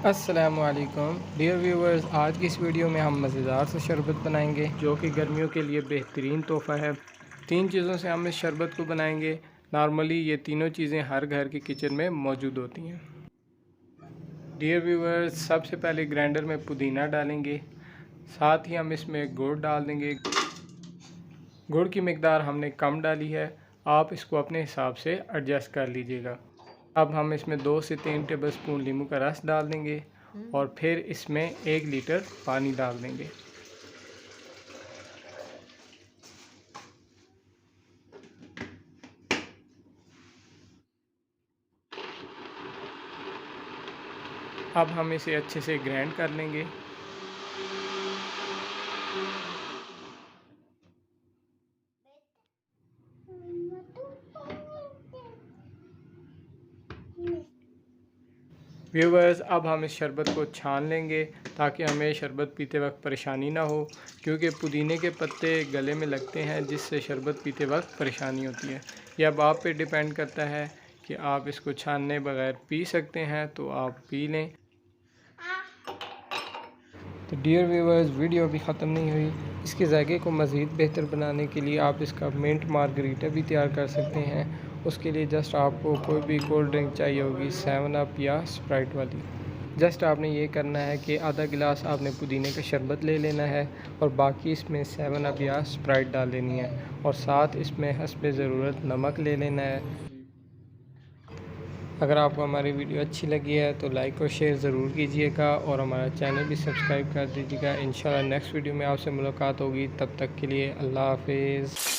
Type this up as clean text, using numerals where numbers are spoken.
अस्सलामुअलैकुम dear viewers, आज की इस वीडियो में हम मज़ेदार सा शरबत बनाएंगे जो कि गर्मियों के लिए बेहतरीन तोहफ़ा है। तीन चीज़ों से हम इस शरबत को बनाएंगे। नॉर्मली ये तीनों चीज़ें हर घर के किचन में मौजूद होती हैं। डियर व्यूवर्स, सबसे पहले ग्राइंडर में पुदीना डालेंगे, साथ ही हम इसमें गुड़ डाल देंगे। गुड़ की मिकदार हमने कम डाली है, आप इसको अपने हिसाब से एडजस्ट कर लीजिएगा। अब हम इसमें 2 से 3 टेबलस्पून नींबू का रस डाल देंगे और फिर इसमें 1 लीटर पानी डाल देंगे। अब हम इसे अच्छे से ग्राइंड कर लेंगे। व्यूवर्स, अब हम इस शरबत को छान लेंगे ताकि हमें शरबत पीते वक्त परेशानी ना हो, क्योंकि पुदीने के पत्ते गले में लगते हैं जिससे शरबत पीते वक्त परेशानी होती है। यह अब आप पे डिपेंड करता है कि आप इसको छानने बगैर पी सकते हैं तो आप पी लें। तो डियर व्यूवर्स, वीडियो अभी ख़त्म नहीं हुई। इसके जायके को मज़ीद बेहतर बनाने के लिए आप इसका मिंट मार्गरीटा भी तैयार कर सकते हैं। उसके लिए जस्ट आपको कोई भी कोल्ड ड्रिंक चाहिए होगी, 7 अप या स्प्राइट वाली। जस्ट आपने ये करना है कि आधा गिलास आपने पुदीने का शरबत ले लेना है और बाकी इसमें 7 अप या स्प्राइट डाल लेनी है और साथ इसमें हस्बे ज़रूरत नमक ले लेना है। अगर आपको हमारी वीडियो अच्छी लगी है तो लाइक और शेयर ज़रूर कीजिएगा और हमारा चैनल भी सब्सक्राइब कर दीजिएगा। इंशाल्लाह नेक्स्ट वीडियो में आपसे मुलाकात होगी। तब तक के लिए अल्लाह हाफिज़।